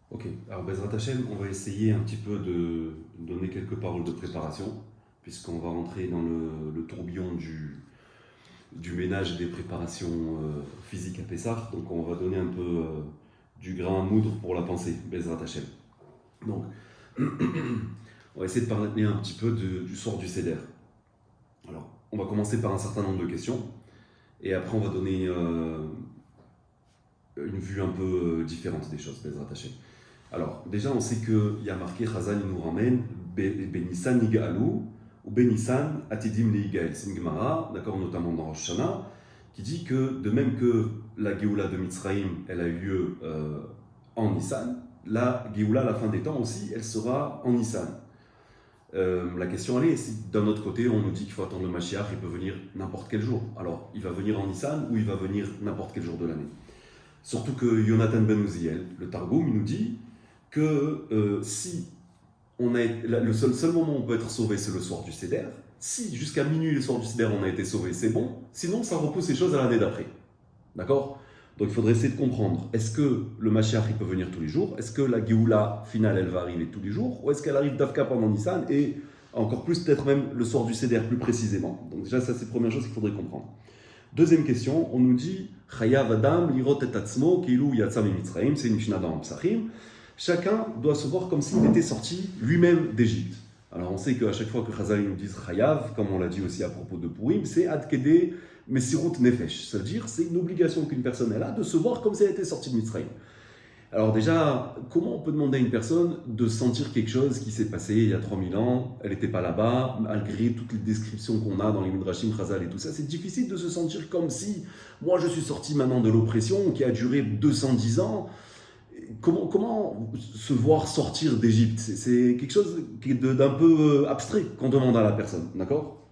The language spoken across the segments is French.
Ok, alors Bezrat Hachem, on va essayer un petit peu de donner quelques paroles de préparation, puisqu'on va rentrer dans le tourbillon du ménage et des préparations physiques à Pessah. Donc on va donner un peu du grain à moudre pour la pensée, Bezrat Hachem. Donc, on va essayer de parler un petit peu du sort du Seder. Alors, on va commencer par un certain nombre de questions, et après on va donner une vue un peu différente des choses, Bezrat Hachem. Alors, déjà, on sait qu'il y a marqué, Chazal nous ramène, Benissan Niga'alou, ou Benissan Atidim Ligael. C'est une Gemara, d'accord, notamment dans Rosh Hashanah, qui dit que, de même que la Géoula de Mitzrayim, elle a eu lieu en Nissan, la Géoula, à la fin des temps aussi, elle sera en Nissan. La question, elle est, si d'un autre côté, on nous dit qu'il faut attendre le Mashiach, il peut venir n'importe quel jour. Alors, il va venir en Nissan ou il va venir n'importe quel jour de l'année. Surtout que Yonatan Ben Uziel, le Targum, il nous dit que si on a, le seul moment où on peut être sauvé, c'est le soir du Seder. Si jusqu'à minuit, le soir du Seder, on a été sauvé, c'est bon. Sinon, ça repousse les choses à l'année d'après. D'accord? Donc il faudrait essayer de comprendre, est-ce que le Mashiach, il peut venir tous les jours? Est-ce que la Géoula finale, elle va arriver tous les jours? Ou est-ce qu'elle arrive d'Afka pendant Nissan et encore plus, peut-être même le soir du Seder plus précisément? Donc déjà, ça, c'est la première chose qu'il faudrait comprendre. Deuxième question, on nous dit Chayav Adam lirot et atzmo kilu yatsa mitzrayim, c'est une Mishnah dans Psachim. Chacun doit se voir comme s'il était sorti lui-même d'Égypte. Alors on sait qu'à chaque fois que Chazal nous dit Chayav, comme on l'a dit aussi à propos de Purim, c'est Ad Kedé Mesirut Nefesh. Ça veut dire c'est une obligation qu'une personne a de se voir comme si elle était sortie de Mitzrayim. Alors déjà, comment on peut demander à une personne de sentir quelque chose qui s'est passé il y a 3000 ans, elle n'était pas là-bas, malgré toutes les descriptions qu'on a dans les Midrashim, Chazal et tout ça, c'est difficile de se sentir comme si, moi je suis sorti maintenant de l'oppression qui a duré 210 ans. Comment se voir sortir d'Égypte? C'est quelque chose d'un peu abstrait qu'on demande à la personne, d'accord?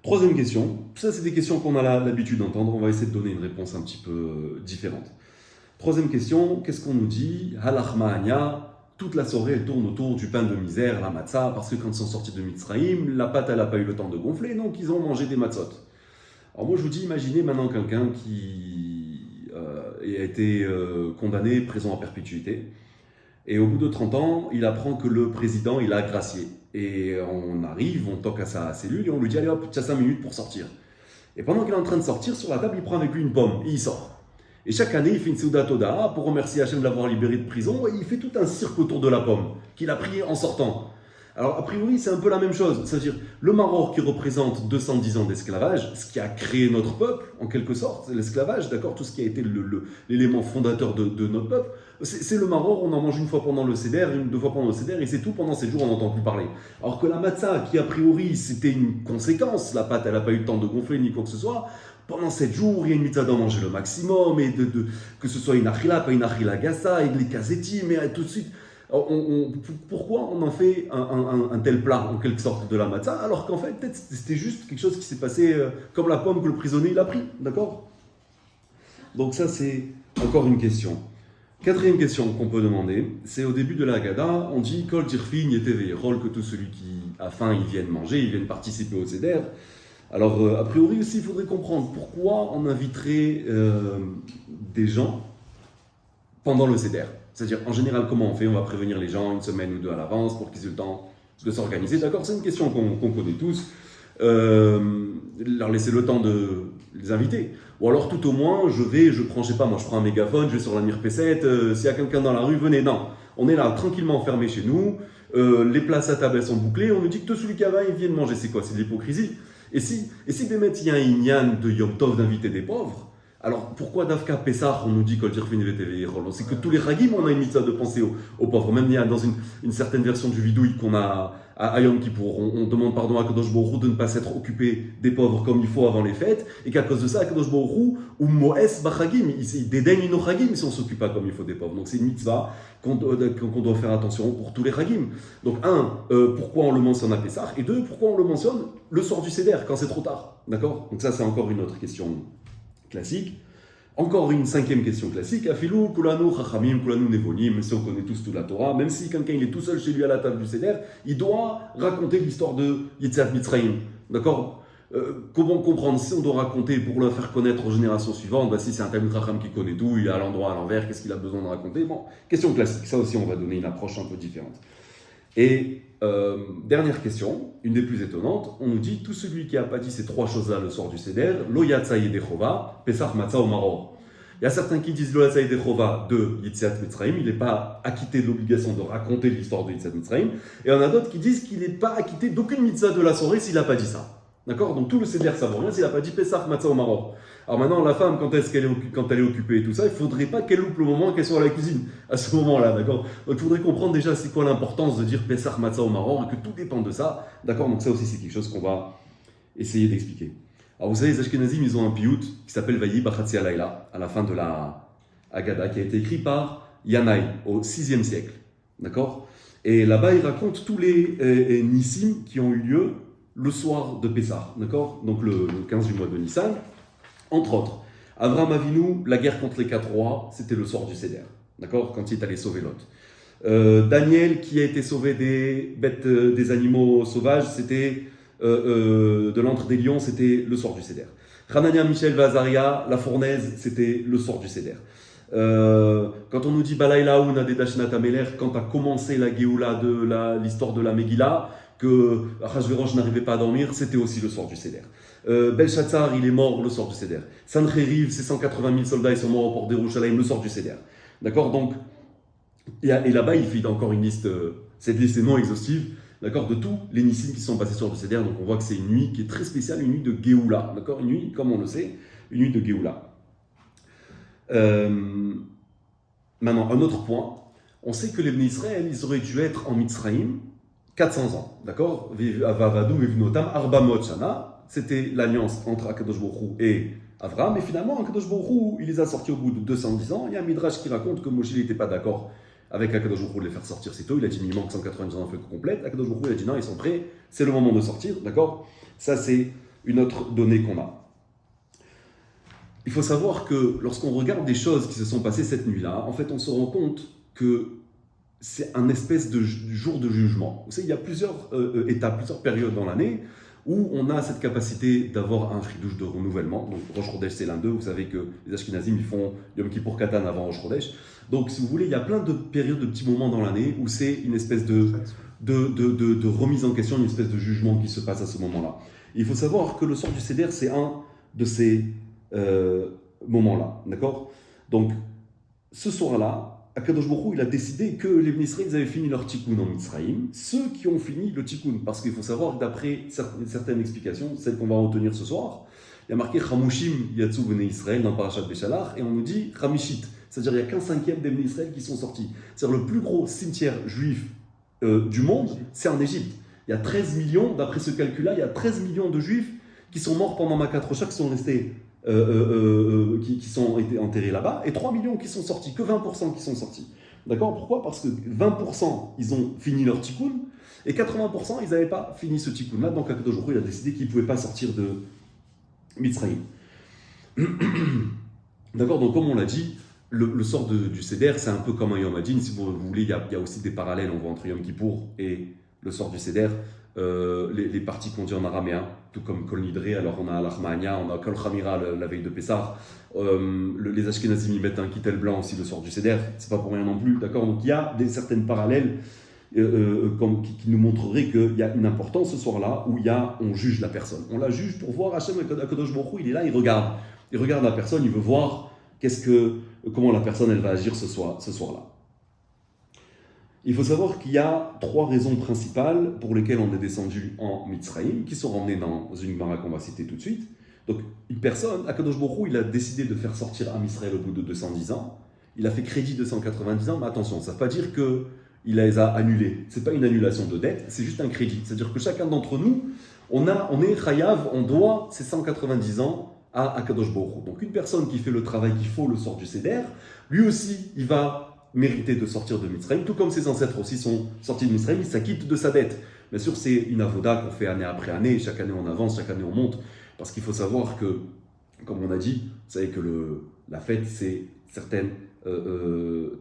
Troisième question, ça c'est des questions qu'on a l'habitude d'entendre, on va essayer de donner une réponse un petit peu différente. Troisième question, qu'est-ce qu'on nous dit? Halach ma'anya, toute la soirée elle tourne autour du pain de misère, la matzah, parce que quand ils sont sortis de Mitzrayim, la pâte elle n'a pas eu le temps de gonfler, donc ils ont mangé des matzot. Alors moi je vous dis, imaginez maintenant quelqu'un qui a été condamné, prison à perpétuité, et au bout de 30 ans, il apprend que le président il a gracié. Et on arrive, on toque à sa cellule et on lui dit allez hop, tu as 5 minutes pour sortir. Et pendant qu'il est en train de sortir, sur la table, il prend avec lui une pomme et il sort. Et chaque année, il fait une Seudat Toda pour remercier Hachem de l'avoir libéré de prison et il fait tout un cirque autour de la pomme qu'il a pris en sortant. Alors, a priori, c'est un peu la même chose. C'est-à-dire, le Maroc qui représente 210 ans d'esclavage, ce qui a créé notre peuple, en quelque sorte, l'esclavage, d'accord, tout ce qui a été l'élément fondateur de notre peuple, c'est le Maroc, on en mange une fois pendant le Seder, deux fois pendant le Seder, et c'est tout, pendant 7 jours, on n'entend plus parler. Alors que la matzah, qui a priori, c'était une conséquence, la pâte, elle n'a pas eu le temps de gonfler ni quoi que ce soit, pendant 7 jours, il y a une mitzvah d'en manger le maximum, et que ce soit une achila, pas une achila gassa, et les kazetim, mais tout de suite. Pourquoi on en fait un tel plat, en quelque sorte, de la matzah, alors qu'en fait, peut-être c'était juste quelque chose qui s'est passé comme la pomme que le prisonnier il a pris, d'accord? Donc ça, c'est encore une question. Quatrième question qu'on peut demander, c'est au début de la Haggadah, on dit « Kol tirfin yeteve rôle que tout celui qui a faim, il vienne manger, il vienne participer au Seder ». Alors, a priori aussi, il faudrait comprendre pourquoi on inviterait des gens pendant le Seder. C'est-à-dire, en général, comment on fait? On va prévenir les gens une semaine ou deux à l'avance pour qu'ils aient le temps de s'organiser. D'accord? C'est une question qu'on connaît tous. Leur laisser le temps de les inviter. Ou alors, tout au moins, je prends, je sais pas, moi, je prends un mégaphone, je vais sur la Mirpesset, s'il y a quelqu'un dans la rue, venez. Non, on est là, tranquillement enfermés chez nous, les places à table, elles sont bouclées, on nous dit que tout celui qui a faim, il vient de manger. C'est quoi? C'est de l'hypocrisie. Et si Bémet, il y a un Inyan de Yom Tov d'inviter des pauvres, alors pourquoi d'Afka Pessah, on nous dit Kol Tirfin VTV c'est que tous les Ragim, on a une mitzvah de penser aux pauvres. Même il y a dans une certaine version du vidouille qu'on a à Yom Kippour, on demande pardon à Kadosh Baruch Hu de ne pas s'être occupé des pauvres comme il faut avant les fêtes, et qu'à cause de ça, Kadosh Baruch Hu, ou Moès Bachagim, il dédaigne nos Ragim si on ne s'occupe pas comme il faut des pauvres. Donc c'est une mitzvah qu'on doit faire attention pour tous les Ragim. Donc pourquoi on le mentionne à Pessah, et deux, pourquoi on le mentionne le soir du Seder, quand c'est trop tard. D'accord? Donc ça, c'est encore une autre question classique. Encore une cinquième question classique. Afilou, kulanu, chachamim, kulanu, nevonim, même si on connaît tous toute la Torah, même si quelqu'un il est tout seul chez lui à la table du Seder, il doit raconter l'histoire de Yetziat Mitzrayim. D'accord? Comment comprendre si on doit raconter pour le faire connaître aux générations suivantes, si c'est un Talmid Chacham qui connaît tout, il est à l'endroit, à l'envers, qu'est-ce qu'il a besoin de raconter? Bon, question classique, ça aussi on va donner une approche un peu différente. Et dernière question, une des plus étonnantes, on nous dit tout celui qui n'a pas dit ces trois choses-là le soir du Seder, Lo Yatsa Yedechova, Pesach Matzah ou Maror. Il y a certains qui disent Lo Yatsa Yedechova de Yitziat Mitzrayim, il n'est pas acquitté de l'obligation de raconter l'histoire de Yitziat Mitzrayim, et on a d'autres qui disent qu'il n'est pas acquitté d'aucune mitzvah de la soirée s'il n'a pas dit ça. D'accord? Donc tout le Seder ça vaut rien s'il n'a pas dit Pesach Matzah ou Maror. Alors maintenant, la femme, quand elle est occupée et tout ça, il ne faudrait pas qu'elle loupe le moment qu'elle soit à la cuisine, à ce moment-là, d'accord? Donc il faudrait comprendre déjà c'est quoi l'importance de dire Pesach, Matzah ou Maror, et que tout dépend de ça, d'accord? Donc ça aussi, c'est quelque chose qu'on va essayer d'expliquer. Alors vous savez, les Ashkenazim, ils ont un piout qui s'appelle Vayi Bachatzi Alayla, à la fin de la Haggadah, qui a été écrit par Yanaï, au 6e siècle, d'accord? Et là-bas, il raconte tous les Nissim qui ont eu lieu le soir de Pessah, d'accord? Donc le 15 du mois de Nissan. Entre autres, Avram Avinu, la guerre contre les 4 rois, c'était le soir du Seder, d'accord, quand il est allé sauver Lot. Daniel, qui a été sauvé des bêtes, des animaux sauvages, c'était de l'antre des lions, c'était le soir du Seder. Hanania, Michel, Vazaria, la fournaise, c'était le soir du Seder. Quand on nous dit Balaïla ou Nadedashnat Ameler, quand a commencé la Géoula de l'histoire de la Megillah, que Achashverosh n'arrivait pas à dormir, c'était aussi le soir du Seder. Belshazzar, il est mort le soir du Seder. Sancheriv, ses 180 000 soldats, ils sont morts au port d'Yerushalayim le soir du Seder. D'accord? Donc, et là-bas, il fait encore une liste, cette liste est non exhaustive, d'accord, de tous les Nissim qui sont passés sur le Seder. Donc, on voit que c'est une nuit qui est très spéciale, une nuit de Géoula. D'accord? Une nuit, comme on le sait, une nuit de Géoula. Maintenant, un autre point. On sait que les Bnei Israël, ils auraient dû être en Mitzrayim 400 ans. D'accord? Avavadu vivnotam arbamot shana. C'était l'alliance entre Akadosh Baruch Hu et Avram, et finalement, Akadosh Baruch Hu, il les a sortis au bout de 210 ans. Il y a un Midrash qui raconte que Moshe n'était pas d'accord avec Akadosh Baruch Hu de les faire sortir si tôt. Il a dit, il manque 190 ans en fait complète. Akadosh Baruch Hu, il a dit, non, ils sont prêts, c'est le moment de sortir, d'accord? Ça, c'est une autre donnée qu'on a. Il faut savoir que lorsqu'on regarde des choses qui se sont passées cette nuit-là, en fait, on se rend compte que c'est un espèce de jour de jugement. Vous savez, il y a plusieurs étapes, plusieurs périodes dans l'année où on a cette capacité d'avoir un chidouche de renouvellement. Donc Rosh Chodesh, c'est l'un d'eux. Vous savez que les Ashkenazim, ils font Yom Kippour Katan avant Rosh Chodesh. Donc si vous voulez, il y a plein de périodes, de petits moments dans l'année où c'est une espèce de remise en question, une espèce de jugement qui se passe à ce moment-là. Et il faut savoir que le soir du Seder, c'est un de ces moments-là. D'accord? Donc ce soir-là, Akadosh Baruch Hu, il a décidé que les Bnei Israël avaient fini leur tikkun en Mitzrayim, ceux qui ont fini le tikkun, parce qu'il faut savoir, d'après certaines explications, celles qu'on va retenir ce soir, il y a marqué Chamushim Yatsu Bnei Israël dans Parashat Beshalach, et on nous dit Chamishit, c'est-à-dire il n'y a qu'un cinquième des Bnei Israël qui sont sortis. C'est-à-dire le plus gros cimetière juif du monde, c'est en Égypte. Il y a 13 millions, d'après ce calcul-là, il y a 13 millions de juifs qui sont morts pendant Makat Rocha, qui sont restés qui sont été enterrés là-bas, et 3 millions qui sont sortis, que 20% qui sont sortis. D'accord? Pourquoi? Parce que 20% ils ont fini leur tikkun, et 80% ils n'avaient pas fini ce tikkun-là, donc Akadosh Baruch Hu, il a décidé qu'ils ne pouvaient pas sortir de Mitzrayim. D'accord? Donc comme on l'a dit, le sort du Seder, c'est un peu comme un Yom Hadin. Si vous voulez, il y a aussi des parallèles, on voit entre Yom Kippour et le sort du Seder. Les parties qu'on dit en araméen, tout comme Kol Nidre, alors on a l'Armania, on a Kol Chamira la veille de Pessah, les Ashkenazim y mettent un kittel blanc aussi le soir du Seder, c'est pas pour rien non plus, d'accord? Donc il y a certaines parallèles qui nous montreraient qu'il y a une importance ce soir-là où on juge la personne. On la juge pour voir Hachem Akadosh Baruch Hu, il est là, il regarde la personne, il veut voir comment la personne elle va agir ce soir-là. Il faut savoir qu'il y a 3 raisons principales pour lesquelles on est descendu en Mitzrayim, qui sont ramenées dans une Gemara qu'on va citer tout de suite. Donc, une personne, Akadosh Baruch Hu, il a décidé de faire sortir Am Israël au bout de 210 ans. Il a fait crédit de 190 ans, mais attention, ça ne veut pas dire qu'il les a annulés. Ce n'est pas une annulation de dette, c'est juste un crédit. C'est-à-dire que chacun d'entre nous, on est chayav, on doit ces 190 ans à Akadosh Baruch Hu. Donc, une personne qui fait le travail qu'il faut le soir du Seder, lui aussi, il va mérité de sortir de Mitzrayim, tout comme ses ancêtres aussi sont sortis de Mitzrayim, il s'acquitte de sa dette. Bien sûr, c'est une avoda qu'on fait année après année, chaque année on avance, chaque année on monte, parce qu'il faut savoir que, comme on a dit, vous savez que la fête, c'est certaines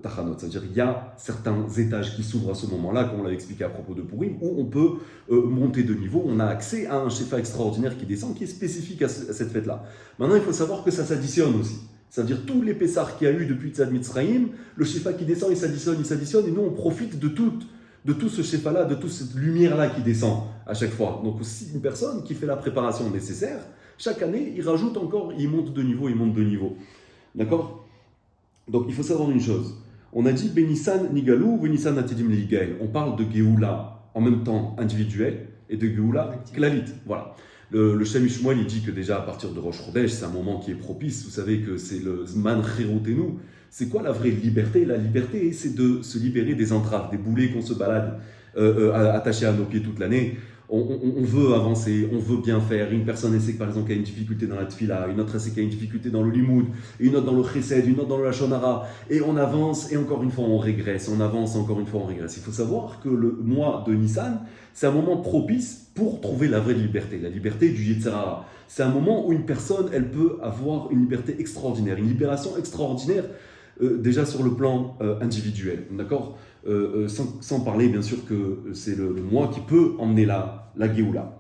tachanot. C'est-à-dire qu'il y a certains étages qui s'ouvrent à ce moment-là, comme on l'a expliqué à propos de Purim, où on peut monter de niveau, on a accès à un shefa extraordinaire qui descend, qui est spécifique à cette fête-là. Maintenant, il faut savoir que ça s'additionne aussi. C'est-à-dire tous les Pessars qu'il y a eu depuis Tzad Mitzrayim, le shefa qui descend, il s'additionne, et nous on profite de tout ce shefa-là, de toute cette lumière-là qui descend à chaque fois. Donc aussi une personne qui fait la préparation nécessaire, chaque année, il rajoute encore, il monte de niveau. D'accord ? Donc il faut savoir une chose. On a dit Benissan Nigalou, Benissan Atidim Ligael. On parle de Géoula en même temps individuel et de Géoula Klalit. Voilà. Le Shem Shmuel, il dit que déjà à partir de Rosh Chodesh, c'est un moment qui est propice. Vous savez que c'est le Zman Cherotenu. C'est quoi la vraie liberté ? La liberté, c'est de se libérer des entraves, des boulets qu'on se balade attachés à nos pieds toute l'année. On veut avancer, on veut bien faire. Une personne sait par exemple qu'il y a une difficulté dans la tfila, une autre sait qu'il y a une difficulté dans le limoud, une autre dans le chesed, une autre dans le lashon hara, et on avance et encore une fois on régresse, on avance encore une fois on régresse. Il faut savoir que le mois de Nissan, c'est un moment propice pour trouver la vraie liberté, la liberté du Yetzer hara. C'est un moment où une personne, elle peut avoir une liberté extraordinaire, une libération extraordinaire, déjà sur le plan individuel, d'accord ? Sans parler bien sûr que c'est le mois qui peut emmener la Géoula.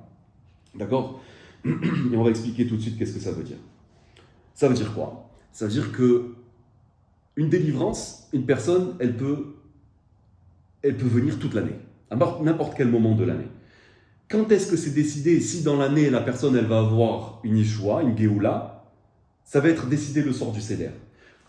D'accord ? Et on va expliquer tout de suite qu'est-ce que ça veut dire. Ça veut dire quoi ? Ça veut dire que une délivrance, une personne, elle peut venir toute l'année, à n'importe quel moment de l'année. Quand est-ce que c'est décidé? Si dans l'année, la personne elle va avoir une Yeshua, une Géoula, ça va être décidé le soir du Seder.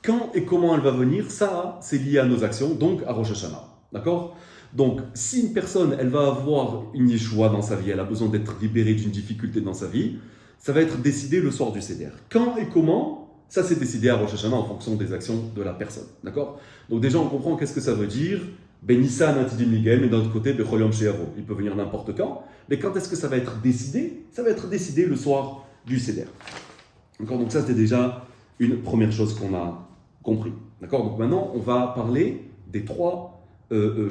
Quand et comment elle va venir, ça, c'est lié à nos actions, donc à Rosh Hashanah. D'accord ? Donc, si une personne, elle va avoir une Yeshua dans sa vie, elle a besoin d'être libérée d'une difficulté dans sa vie, ça va être décidé le soir du Seder. Quand et comment, ça c'est décidé à Rosh Hashanah en fonction des actions de la personne. D'accord ? Donc déjà, on comprend qu'est-ce que ça veut dire. Benissan Atidim Ligel, mais d'un autre côté, Bechol Yom She'aro. Il peut venir n'importe quand. Mais quand est-ce que ça va être décidé ? Ça va être décidé le soir du Seder. D'accord ? Donc ça, c'était déjà une première chose qu'on a compris. D'accord ? Donc maintenant, on va parler des trois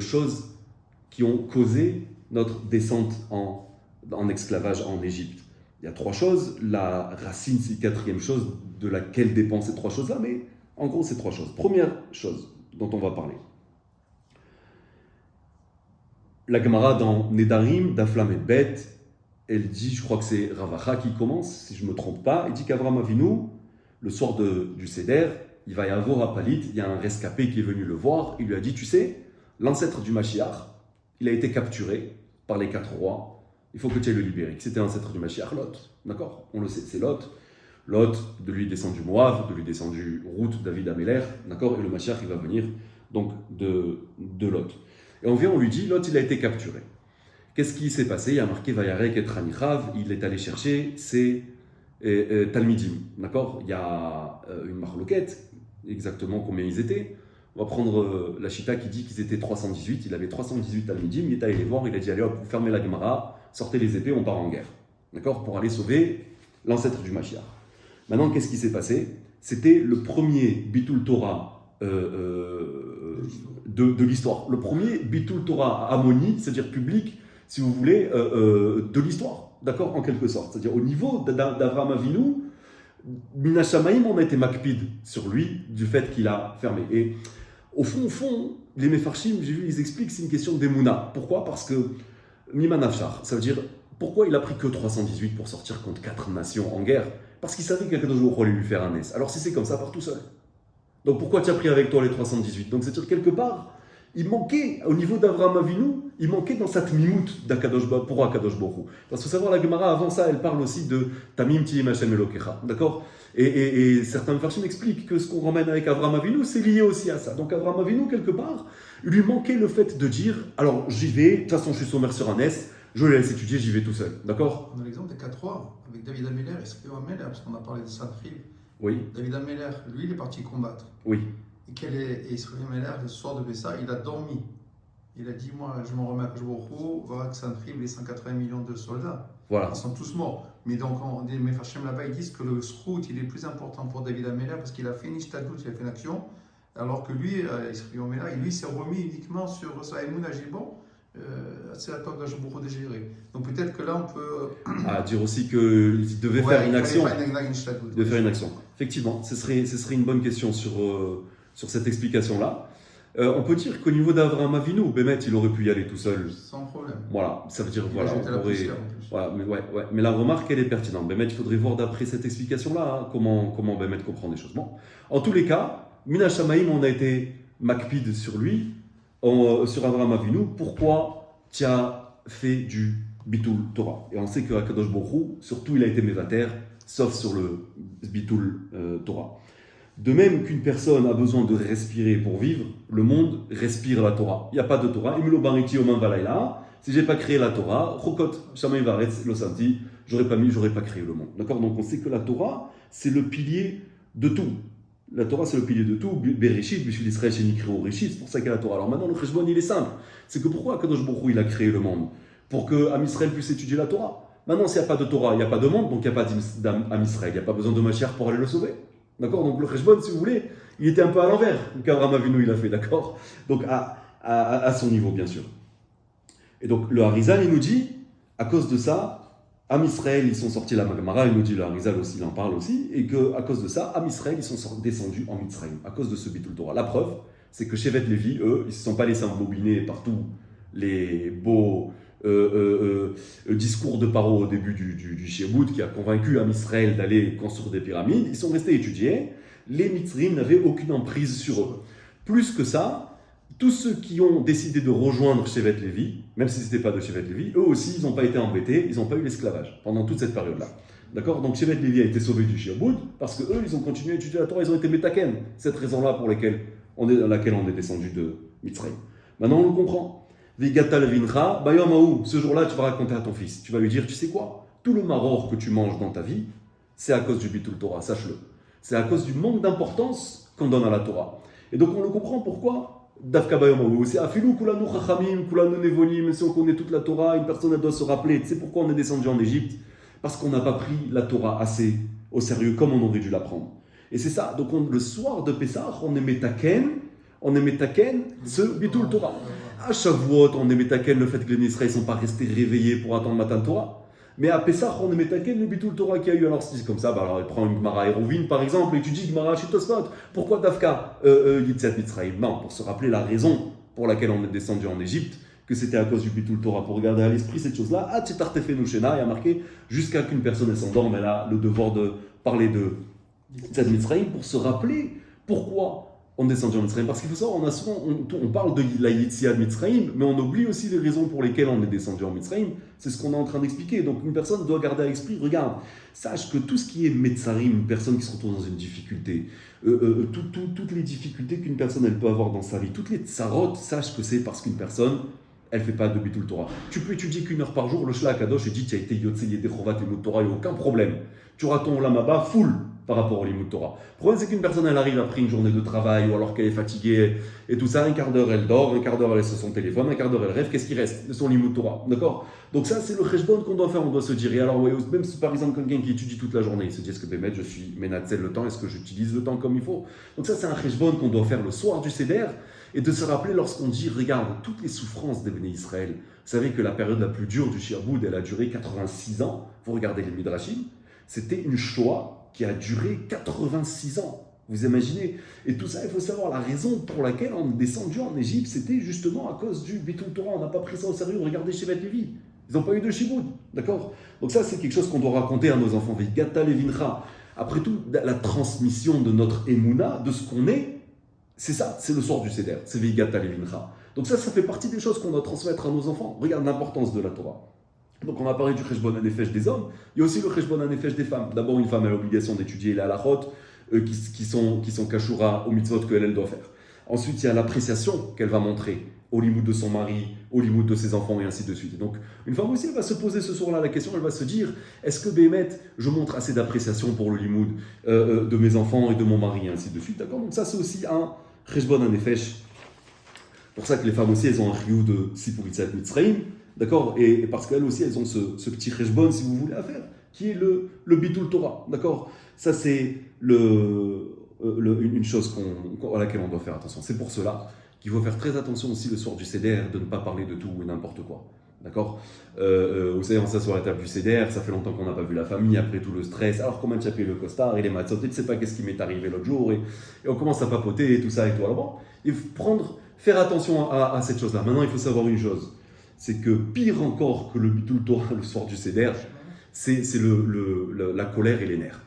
choses qui ont causé notre descente en esclavage en Égypte. Il y a trois choses. La racine, c'est la quatrième chose de laquelle dépendent ces trois choses-là, mais en gros, c'est trois choses. Première chose dont on va parler. La Gemara dans Nedarim, d'Aflam et Bet, elle dit, je crois que c'est Ravacha qui commence, si je ne me trompe pas, il dit qu'Avram Avinu, le soir du Seder, il va y avoir à Palit, il y a un rescapé qui est venu le voir, il lui a dit, tu sais, l'ancêtre du Mashiach, il a été capturé par les 4 rois, il faut que tu ailles le libérer. C'était l'ancêtre du Mashiach, Lot, d'accord ? On le sait, c'est Lot. Lot, de lui descend du Moab, de lui descend du Ruth, David Améler, d'accord ? Et le Mashiach, il va venir donc de Lot. Et on lui dit, Lot, il a été capturé. Qu'est-ce qui s'est passé ? Il y a marqué Vayarek et Tranichav, il est allé chercher ses Talmidim, d'accord ? Il y a une marloquette, exactement combien ils étaient. On va prendre la Chita qui dit qu'ils étaient 318, il avait 318 Talmidim, il est allé les voir, il a dit, allez hop, vous fermez la Gemara, sortez les épées, on part en guerre, d'accord ? Pour aller sauver l'ancêtre du Mashiach. Maintenant, qu'est-ce qui s'est passé ? C'était le premier Bitul Torah de l'histoire. Le premier Bitul Torah Amoni, c'est-à-dire public, si vous voulez, de l'histoire, d'accord, en quelque sorte. C'est-à-dire au niveau d'Avraham Avinu, Mina Shamaim, on a été makpid sur lui du fait qu'il a fermé. Et au fond, les Mefarshim, j'ai vu, ils expliquent que c'est une question d'Emouna. Pourquoi ? Parce que Mima Nafshar, ça veut dire pourquoi il a pris que 318 pour sortir contre 4 nations en guerre ? Parce qu'il savait qu'Akadosh Baruch Hu allait lui faire un S. Alors si c'est comme ça, part tout seul. Donc pourquoi tu as pris avec toi les 318 ? Donc c'est-à-dire quelque part, il manquait, au niveau d'Avraham Avinu, il manquait dans cette mimout pour Akadosh Baruch Hu. Parce qu'il faut savoir, la Gemara, avant ça, elle parle aussi de Tamim Tiyim Hashem Elokecha. D'accord ? Et certains Mefarshim expliquent que ce qu'on ramène avec Avraham Avinu, c'est lié aussi à ça. Donc Avraham Avinu, quelque part, il lui manquait le fait de dire, alors j'y vais, de toute façon je suis sommaire sur un S, je le laisse étudier, j'y vais tout seul. D'accord ? On a l'exemple des 4 rois, avec David Améler et Sreo Améler, parce qu'on a parlé de Sanchriv. Oui. David Améler, lui, il est parti combattre. Oui. Et Sreo Améler, le soir de Bessa, il a dormi. Il a dit, moi, je m'en remets à Kajbourou, voilà que Sanchriv, les 180 millions de soldats, voilà. Ils sont tous morts. Mais donc, les Mefarshim là-bas, ils disent que le Srout, il est plus important pour David Améler, parce qu'il a fait une Ishtadlout, il a fait une action, alors que lui, Sreo Améler, lui, s'est remis uniquement sur Saïmoun Ajibon. C'est la part de Kajbourou de gérer. Donc peut-être que là, on peut... dire aussi qu'il devait faire une action. Il devait faire une action. Effectivement, ce serait une bonne question sur sur cette explication-là, on peut dire qu'au niveau d'Avraham Avinu, Bémet, il aurait pu y aller tout seul. Sans problème. Voilà, ça veut dire, voilà, J'étais la on aurait... poussière, en plus. Voilà, mais la remarque, elle est pertinente. Bémet, il faudrait voir d'après cette explication-là, hein, comment Bémet comprend les choses. Bon, en tous les cas, Mina Shamaïm, on a été makpid sur lui, sur Avraham Avinu. Pourquoi tu as fait du Bitul Torah? Et on sait que Kadosh Baruch Hu, surtout, il a été mévater, sauf sur le Bitul Torah. De même qu'une personne a besoin de respirer pour vivre, le monde respire la Torah. Il n'y a pas de Torah. Si je n'ai pas créé la Torah, j'aurais pas créé le monde. D'accord? Donc on sait que la Torah, c'est le pilier de tout. La Torah, c'est le pilier de tout. Bereshit, Bishvil Israël, Shenikréo Reshit, c'est pour ça qu'il y a la Torah. Alors maintenant, le Cheshbon, il est simple. C'est que pourquoi Kadosh Baruch Hu, il a créé le monde? Pour que Am Israël puisse étudier la Torah. Maintenant, s'il n'y a pas de Torah, il n'y a pas de monde, donc il n'y a pas d'Am Israël. Il n'y a pas besoin de Mashiach pour aller le sauver. D'accord? Donc le Cheshbon, si vous voulez, il était un peu à l'envers qu'Avraham Avinu il a fait, d'accord? Donc à son niveau, bien sûr. Et donc le Harizal, il nous dit, à cause de ça, Am Israël, ils sont sortis, la Gemara, il nous dit, le Harizal aussi, il en parle aussi, et qu'à cause de ça, Am Israël, ils sont descendus en Mitzrayim, à cause de ce Bitul Torah. La preuve, c'est que Shevet Lévi, eux, ils ne se sont pas laissés embobiner par tous les beaux discours de Paro au début du Shiebout qui a convaincu Am Israël d'aller construire des pyramides. Ils sont restés étudiés. Les Mitzrim n'avaient aucune emprise sur eux. Plus que ça, tous ceux qui ont décidé de rejoindre Shevet Lévi, même si ce n'était pas de Shevet Lévi, eux aussi, ils n'ont pas été embêtés, ils n'ont pas eu l'esclavage pendant toute cette période-là. D'accord? Donc Shevet Lévi a été sauvé du Shiebout parce qu'eux, ils ont continué à étudier la Torah, ils ont été métaken. Cette raison-là pour laquelle on est descendu de Mitzrayim. Maintenant, on le comprend. Vigata levincha, bayom ce jour-là, tu vas raconter à ton fils. Tu vas lui dire, tu sais quoi? Tout le maror que tu manges dans ta vie, c'est à cause du Bitul Torah, sache-le. C'est à cause du manque d'importance qu'on donne à la Torah. Et donc on le comprend pourquoi. Dafka bayom c'est afilou kulanu chachamim, kulanu nevolim, si on connaît toute la Torah, une personne elle doit se rappeler. Tu sais pourquoi on est descendu en Égypte? Parce qu'on n'a pas pris la Torah assez au sérieux comme on aurait dû la prendre. Et c'est ça. Donc le soir de Pessah, on est metaken, ce Bitul Torah. À Shavuot, on est metaken le fait que les Israéliens ne sont pas restés réveillés pour attendre Matan Torah. Mais à Pessah, on est metaken le Bitul Torah qu'il y a eu. Alors, si c'est comme ça, alors il prend une Gemara Eruvin par exemple, et tu dis Gemara Shitosfot. Pourquoi Dafka Yitzhak Mitzrayim? Non, pour se rappeler la raison pour laquelle on est descendu en Égypte, que c'était à cause du Bitul Torah. Pour regarder à l'esprit cette chose-là, Atchetartefenushena, il y a marqué jusqu'à qu'une personne s'endorme, elle a le devoir de parler de Yitzhak Mitzrayim pour se rappeler pourquoi on est descendu en Mitzrayim. Parce qu'il faut savoir, on parle de la Yetziat de Mitzrayim, mais on oublie aussi les raisons pour lesquelles on est descendu en Mitzrayim. C'est ce qu'on est en train d'expliquer. Donc une personne doit garder à l'esprit, regarde, sache que tout ce qui est Metzarim, une personne qui se retrouve dans une difficulté, toutes les difficultés qu'une personne elle peut avoir dans sa vie, toutes les tsarot, sache que c'est parce qu'une personne, elle ne fait pas de Bitul Torah. Tu peux étudier qu'une heure par jour, le Shla Kadosh, et dit, tu as été Yotze Yedechovat Limut Torah, il n'y a aucun problème. Tu auras ton Olamaba full par rapport au Limut Torah. Le problème, c'est qu'une personne, elle arrive après une journée de travail, ou alors qu'elle est fatiguée, et tout ça, un quart d'heure, elle dort, un quart d'heure, elle est sur son téléphone, un quart d'heure, elle rêve, qu'est-ce qui reste de son Limut Torah? D'accord? Donc ça, c'est le cheshbon qu'on doit faire, on doit se dire. Et alors, ouais, même si par exemple, quelqu'un qui étudie toute la journée, il se dit, est-ce que Bémet, je suis ménatzel le temps, est-ce que j'utilise le temps comme il faut? Donc ça, c'est un cheshbon qu'on doit faire le soir du Seder, et de se rappeler lorsqu'on dit, regarde, toutes les souffrances des Béné Israël. Vous savez que la période la plus dure du Shiaboud, elle a duré 86 ans. Vous regardez les Midrashim, c'était une Shoah qui a duré 86 ans. Vous imaginez? Et tout ça, il faut savoir la raison pour laquelle on est descendu en Égypte, c'était justement à cause du Bitul Torah. On n'a pas pris ça au sérieux. Regardez Shevet Lévi. Ils n'ont pas eu de Shiboud. D'accord? Donc ça, c'est quelque chose qu'on doit raconter à nos enfants. Vigata Levincha. Après tout, la transmission de notre Emouna, de ce qu'on est, c'est ça, c'est le soir du Seder. C'est Vigata Levincha. Donc ça fait partie des choses qu'on doit transmettre à nos enfants. Regarde l'importance de la Torah. Donc on a parlé du Cheshbon HaNefesh des hommes, il y a aussi le Cheshbon HaNefesh des femmes. D'abord, une femme a l'obligation d'étudier les halachot qui sont kashura aux mitzvot qu'elle doit faire. Ensuite, il y a l'appréciation qu'elle va montrer au limoud de son mari, au limoud de ses enfants et ainsi de suite. Et donc, une femme aussi, elle va se poser ce soir-là la question, elle va se dire, est-ce que Bémet, je montre assez d'appréciation pour le limoud de mes enfants et de mon mari et ainsi de suite. D'accord? Donc ça, c'est aussi un Cheshbon HaNefesh. C'est pour ça que les femmes aussi, elles ont un riyou de Sipuritza Mitzrayim. D'accord? Et parce qu'elles aussi, elles ont ce petit cheshbon, si vous voulez, à faire, qui est le Bitul Torah. D'accord? Ça, c'est une chose à laquelle on doit faire attention. C'est pour cela qu'il faut faire très attention aussi le soir du Seder, de ne pas parler de tout et n'importe quoi. D'accord. Vous savez, on s'assoit à la table du CDR, ça fait longtemps qu'on n'a pas vu la famille, après tout le stress. Alors, comment tu as payé le costard et les matzot, tu ne sais pas qu'est-ce qui m'est arrivé l'autre jour, et on commence à papoter et tout ça et tout. Alors, bon, il faut faire attention à cette chose-là. Maintenant, il faut savoir une chose, c'est que pire encore que le bitul Torah le soir du CDR, c'est la colère et les nerfs.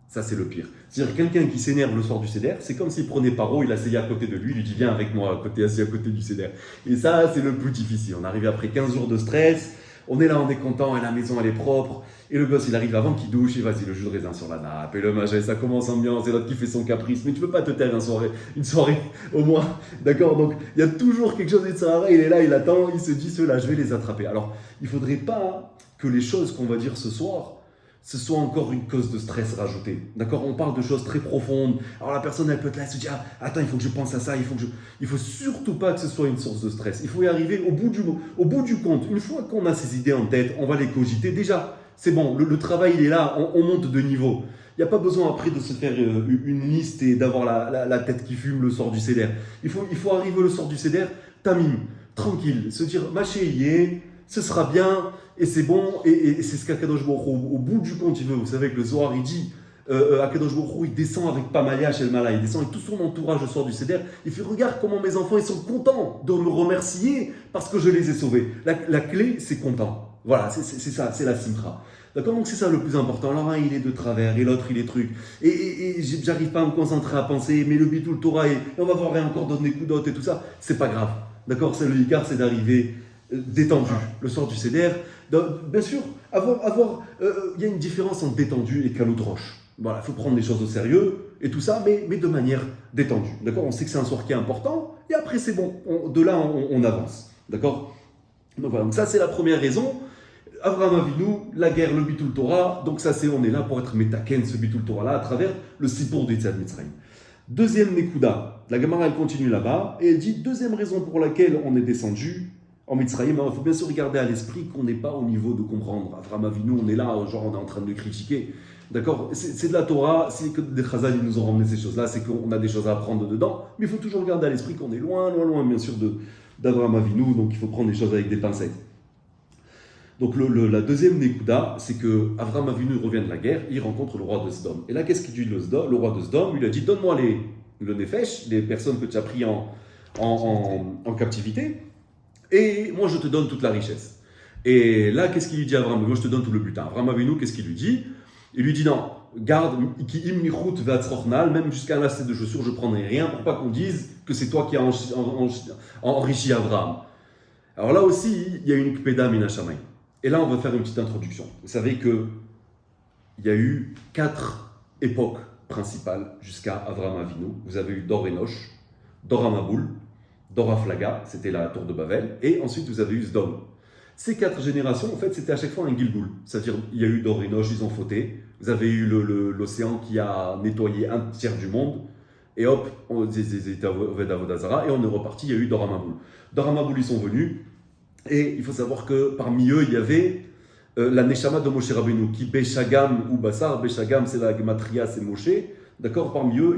Ça, c'est le pire. C'est-à-dire quelqu'un qui s'énerve le soir du CDR, c'est comme s'il prenait Paro, il l'asseyait à côté de lui, il lui dit viens avec moi, assis à côté du CDR. Et ça, c'est le plus difficile. On arrive après 15 jours de stress, on est là, on est content, et la maison, elle est propre. Et le gosse, il arrive avant qu'il douche, et vas-y, le jus de raisin sur la nappe, et le machin, ça commence ambiance, et l'autre qui fait son caprice. Mais tu peux pas te taire une soirée au moins. D'accord. Donc, il y a toujours quelque chose de Sahara, il est là, il attend, il se dit ceux-là, je vais les attraper. Alors, il faudrait pas que les choses qu'on va dire ce soir, ce soit encore une cause de stress rajoutée. D'accord. On parle de choses très profondes. Alors la personne, elle peut être là, elle se dit ah, attends, il faut que je pense à ça, il faut surtout pas que ce soit une source de stress. Il faut y arriver au bout du compte. Une fois qu'on a ces idées en tête, on va les cogiter. Déjà, c'est bon, le travail, il est là, on monte de niveau. Il n'y a pas besoin après de se faire une liste et d'avoir la tête qui fume le soir du CDR. Il faut arriver le soir du CDR, tamim, tranquille, se dire maché, ce sera bien, et c'est bon, et c'est ce qu'Akadosh Baruch Hu, au bout du compte, il veut. Vous savez que le Zohar, il dit, Akadosh Baruch Hu, il descend avec Pamaya chez le Mala, il descend avec tout son entourage le soir du CDR, il fait, regarde comment mes enfants, ils sont contents de me remercier parce que je les ai sauvés. La clé, c'est content. Voilà, c'est ça, c'est la simcha. D'accord. Donc c'est ça le plus important. Alors un, il est de travers, et l'autre, il est truc. Et j'arrive pas à me concentrer à penser, mais le bitul Torah, et on va voir encore donner des coups d'autres et tout ça, c'est pas grave. D'accord. C'est le hikar, c'est d'arriver détendu le soir du CDR. Bien sûr, il y a une différence entre détendu et calout de roche. Voilà, il faut prendre les choses au sérieux et tout ça, mais de manière détendue. D'accord. On sait que c'est un soir qui est important, et après c'est bon. De là, on avance. D'accord. Donc voilà. Donc ça, c'est la première raison. Avraham Avinu, la guerre, le bitul Torah. Donc ça, on est là pour être metaken, ce bitul Torah-là, à travers le sipour de Yitzhak Mitzrayim. Deuxième Nekuda, la Gemara, elle continue là-bas, et elle dit, deuxième raison pour laquelle on est descendu en Mitzrayim, il faut bien se regarder à l'esprit qu'on n'est pas au niveau de comprendre. Avraham Avinu, on est là, genre on est en train de critiquer. D'accord. C'est de la Torah, c'est que des Chazal, ils nous ont ramené ces choses-là, c'est qu'on a des choses à apprendre dedans, mais il faut toujours garder à l'esprit qu'on est loin, bien sûr, d'Avraham Avinu, donc il faut prendre les choses avec des pincettes. Donc la deuxième Nekuda, c'est que Avraham Avinu revient de la guerre, il rencontre le roi de Sodome. Et là, qu'est-ce qu'il dit le roi de Sodome? Il lui a dit, donne-moi le Nefesh, les personnes que tu as pris en captivité, et moi je te donne toute la richesse. Et là, qu'est-ce qu'il lui dit à Avraham? Moi je te donne tout le butin. Avraham Avinu, qu'est-ce qu'il lui dit? Il lui dit non, garde, même jusqu'à un lacet de chaussures, je ne prendrai rien pour pas qu'on dise que c'est toi qui as enrichi Avraham. Alors là aussi, il y a une kpeda min hashamayim. Et là, on va faire une petite introduction. Vous savez qu'il y a eu 4 époques principales jusqu'à Avraham Avinu. Vous avez eu Dor Enosh, Dor Amaboul, Dor Aflaga, c'était la tour de Babel, et ensuite vous avez eu Sdom. Ces 4 générations, en fait, c'était à chaque fois un Gilgoul. C'est-à-dire, il y a eu Dor Enosh, ils ont fauté. Vous avez eu l'océan qui a nettoyé un tiers du monde. Et hop, ils étaient à Avodazara, et on est reparti, il y a eu Dor Amaboul. Dor Amaboul, ils sont venus. Et il faut savoir que parmi eux, il y avait la Neshama de Moshe Rabbeinu, qui Béchagam ou Bassar. Béchagam, c'est la Gematria, c'est Moshe. D'accord. Parmi eux,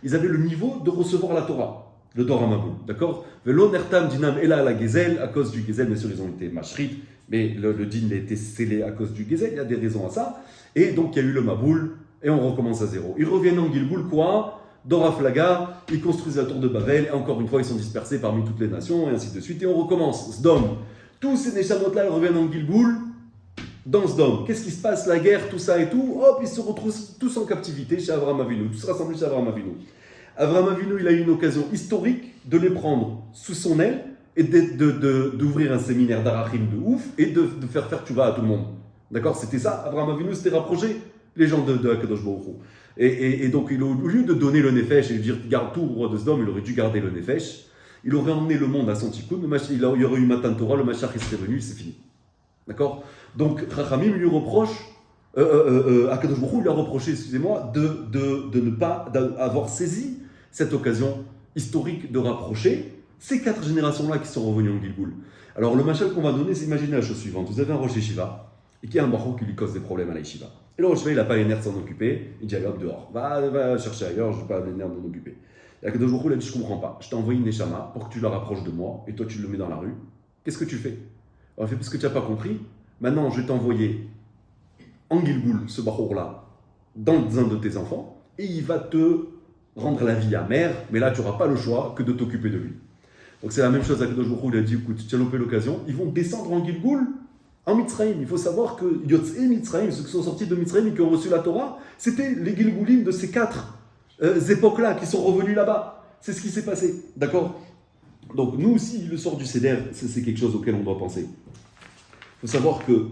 ils avaient le niveau de recevoir la Torah, le Dor Amaboul. D'accord. Velo Nertam Dinam Ela la Gezel, à cause du Gezel, bien sûr, ils ont été mashrit, mais le din a été scellé à cause du Gezel, il y a des raisons à ça. Et donc, il y a eu le Maboul, et on recommence à zéro. Ils reviennent en Gilgoul, quoi? Dor Aflaga, ils construisent la tour de Babel, et encore une fois, ils sont dispersés parmi toutes les nations, et ainsi de suite, et on recommence. Sdom. Tous ces Neshamot-là, ils reviennent en Gilgoul, dans Sdom. Qu'est-ce qui se passe? La guerre, tout ça et tout, hop, ils se retrouvent tous en captivité chez Avraham Avinu, tous rassemblés chez Avraham Avinu. Avraham Avinu, il a eu une occasion historique de les prendre sous son aile, et d'ouvrir un séminaire d'Arachim de ouf, et de faire tchouva à tout le monde. D'accord? C'était ça, Avraham Avinu s'était rapproché, les gens de Akadosh Baruch Hu. Et donc, au lieu de donner le Nefesh et de dire garde tout au roi de Sodome, il aurait dû garder le Nefesh. Il aurait emmené le monde à son tikkun, il y aurait eu Matan Torah, le Mashiach serait venu, c'est fini. D'accord. Donc, Chachamim lui reproche, Akadosh Baruch Hu lui a reproché, excusez-moi, de ne pas avoir saisi cette occasion historique de rapprocher ces 4 générations-là qui sont revenues en Gilgoul. Alors, le machal qu'on va donner, c'est imaginer la chose suivante. Vous avez un Rosh Yeshiva, et qui a un baron qui lui cause des problèmes à la Yeshiva. Et le Rosh Yeshiva, il n'a pas les nerfs de s'en occuper, il dit allez hop, dehors, va chercher ailleurs, je n'ai pas les nerfs de m'en occuper. Et Akadosh Baruch Hu, il a dit je ne comprends pas, je t'ai envoyé une Neshama pour que tu la rapproches de moi, et toi tu le mets dans la rue, qu'est-ce que tu fais? Alors, il fait, parce que tu n'as pas compris, maintenant je vais t'envoyer en Gilgoul, ce bachour-là, dans un de tes enfants, et il va te rendre la vie amère, mais là tu n'auras pas le choix que de t'occuper de lui. Donc c'est la même chose, Akadosh Baruch Hu, il a dit, écoute, tu as loupé l'occasion, ils vont descendre en Gilgoul, en Mitzrayim. Il faut savoir que Yotzei Mitzrayim, ceux qui sont sortis de Mitzrayim et qui ont reçu la Torah, c'était les Gilgoulim de ces 4 époques-là qui sont revenus là-bas. C'est ce qui s'est passé, d'accord? Donc nous aussi, le sort du Seder, c'est quelque chose auquel on doit penser. Il faut savoir que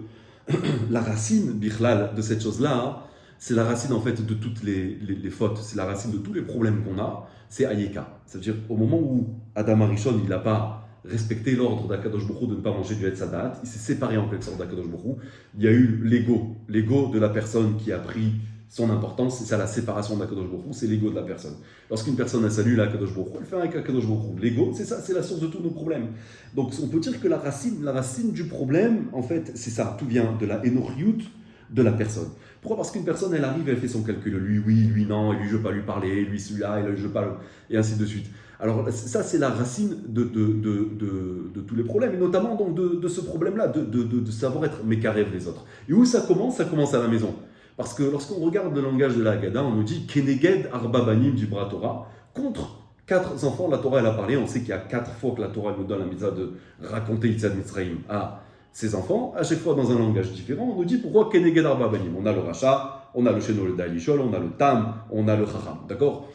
la racine, bichlal, de cette chose-là, hein, c'est la racine en fait de toutes les fautes, c'est la racine de tous les problèmes qu'on a, c'est Ayeka. C'est-à-dire au moment où Adam Arishon, il n'a pas respecté l'ordre d'Akadosh Baruch Hu de ne pas manger du Etz Hadat, il s'est séparé en quelque sorte d'Akadosh Baruch Hu, il y a eu l'ego de la personne qui a pris son importance, c'est ça la séparation d'Akadosh Baruch Hu, c'est l'ego de la personne. Lorsqu'une personne a salué l'Akadosh Baruch Hu, elle fait avec Akadosh Baruch Hu. L'ego, c'est ça, c'est la source de tous nos problèmes. Donc on peut dire que la racine du problème, en fait, c'est ça, tout vient de la énoriout de la personne. Pourquoi? Parce qu'une personne, elle arrive, elle fait son calcul, lui oui, lui non, lui je veux pas lui parler, lui celui-là, et lui je veux pas, et ainsi de suite. Alors ça, c'est la racine de tous les problèmes, et notamment donc de ce problème-là, de savoir être mécarev les autres. Et où ça commence? Ça commence à la maison. Parce que lorsqu'on regarde le langage de la Haggadah, on nous dit Keneged Arba Banim du Bra Torah, contre 4 enfants, la Torah elle a parlé, on sait qu'il y a 4 fois que la Torah nous donne la mitzvah de raconter Yitzhak Mitzrayim à ses enfants, à chaque fois dans un langage différent, on nous dit pourquoi Keneged Arba Banim. On a le Racha, on a le Sheno, le Da'alishol, on a le Tam, on a le Chacham, d'accord?